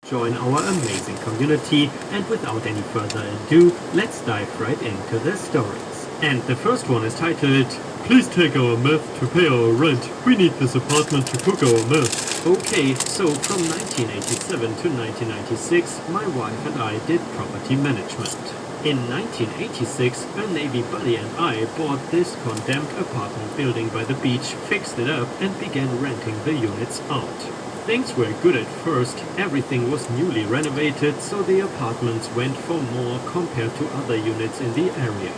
join our amazing community, and without any further ado, let's dive right into the stories. And the first one is titled, "Please take our meth to pay our rent. We need this apartment to cook our meth." Okay, so from 1987 to 1996, my wife and I did property management. In 1986, a Navy buddy and I bought this condemned apartment building by the beach, fixed it up, and began renting the units out. Things were good at first, everything was newly renovated, so the apartments went for more compared to other units in the area.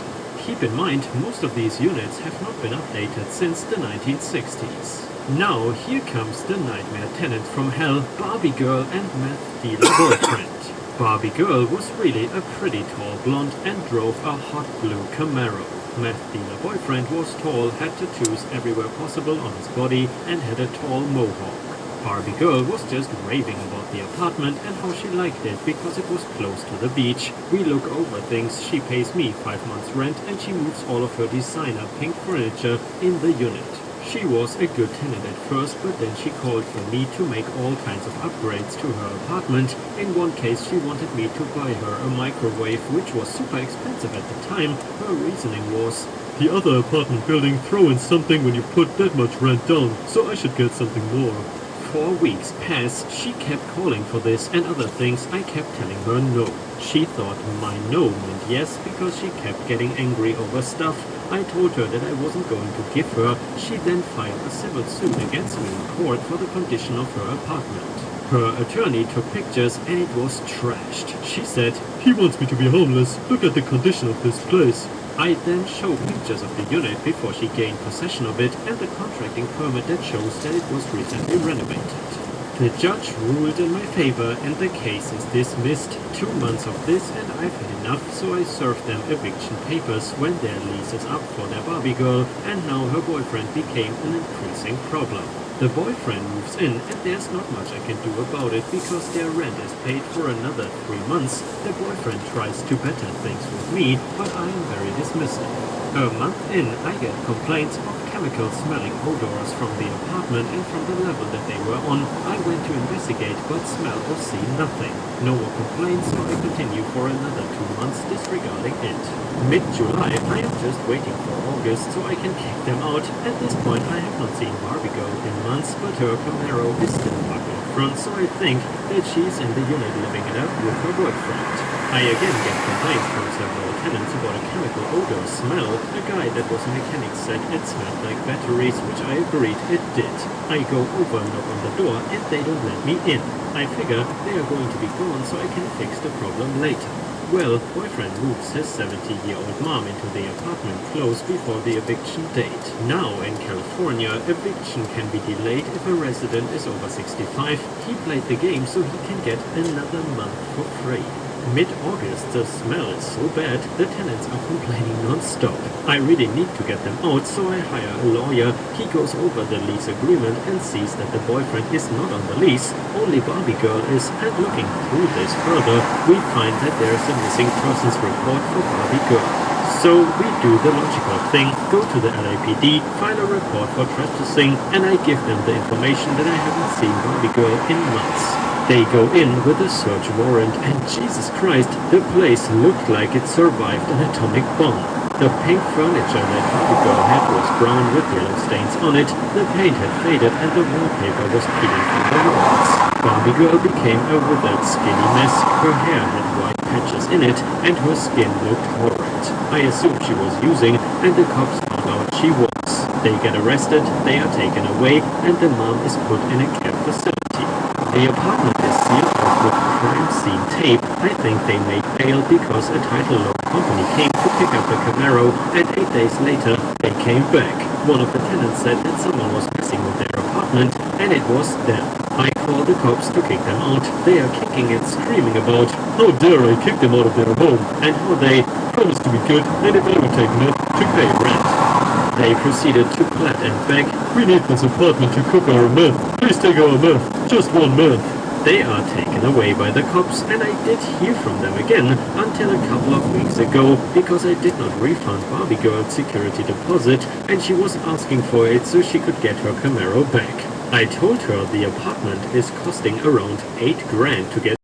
Keep in mind, most of these units have not been updated since the 1960s. Now, here comes the nightmare tenant from hell, Barbie girl and meth dealer boyfriend. Barbie girl was really a pretty tall blonde and drove a hot blue Camaro. Meth dealer boyfriend was tall, had tattoos everywhere possible on his body, and had a tall mohawk. Barbie girl was just raving about the apartment and how she liked it because it was close to the beach. We look over things, she pays me 5 months rent, and she moves all of her designer pink furniture in the unit. She was a good tenant at first, but then she called for me to make all kinds of upgrades to her apartment. In one case, she wanted me to buy her a microwave, which was super expensive at the time. Her reasoning was, "The other apartment building throw in something when you put that much rent down, so I should get something more." 4 weeks passed, she kept calling for this and other things. I kept telling her no. She thought my no meant yes because she kept getting angry over stuff. I told her that I wasn't going to give her. She then filed a civil suit against me in court for the condition of her apartment. Her attorney took pictures and it was trashed. She said, "He wants me to be homeless. Look at the condition of this place." I then showed pictures of the unit before she gained possession of it and the contracting permit that shows that it was recently renovated. The judge ruled in my favor and the case is dismissed. 2 months of this and I've had enough, so I served them eviction papers when their lease is up for their Barbie girl, and now her boyfriend became an increasing problem. The boyfriend moves in and there's not much I can do about it because their rent is paid for another 3 months. The boyfriend tries to better things with me, but I am very dismissive. A month in, I get complaints of chemical smelling odors from the apartment, and from the level that they were on, I went to investigate but smell or see nothing. No more complaints, so I continue for another 2 months disregarding it. Mid-July, I am just waiting for August so I can kick them out. At this point, I have not seen Barbie girl in months, but her Camaro is still parked in front, so I think that she's in the unit living it up with her boyfriend. I again get complaints from several tenants about a chemical odor smell. A guy that was a mechanic said it smelled like batteries, which I agreed it did. I go over and knock on the door and they don't let me in. I figure they are going to be gone so I can fix the problem later. Well, boyfriend moves his 70-year-old mom into the apartment close before the eviction date. Now in California, eviction can be delayed if a resident is over 65. He played the game so he can get another month for free. Mid-August, the smell is so bad, the tenants are complaining non-stop. I really need to get them out, so I hire a lawyer. He goes over the lease agreement and sees that the boyfriend is not on the lease, only Barbie girl is, and looking through this further, we find that there is a missing persons report for Barbie girl. So we do the logical thing, go to the LAPD, file a report for trespassing, and I give them the information that I haven't seen Barbie girl in months. They go in with a search warrant, and Jesus Christ, the place looked like it survived an atomic bomb. The pink furniture that Barbie girl had was brown with yellow stains on it, the paint had faded, and the wallpaper was peeling from the walls. Barbie girl became a withered, skinny mess. Her hair had white patches in it, and her skin looked horrid. I assumed she was using, and the cops found out she was. They get arrested, they are taken away, and the mom is put in a care facility. The apartment is sealed off with crime scene tape. I think they made bail because a title loan company came to pick up the Camaro, and 8 days later they came back. One of the tenants said that someone was messing with their apartment, and it was them. I called the cops to kick them out. They are kicking and screaming about, "How dare I kick them out of their home," and how they promised to be good, and if I would take meth, to pay rent. They proceeded to plat and beg, "We need this apartment to cook our meth. Please take our meth. Just 1 month." They are taken away by the cops, and I did hear from them again until a couple of weeks ago because I did not refund Barbie girl's security deposit, and she was asking for it so she could get her Camaro back. I told her the apartment is costing around 8 grand to get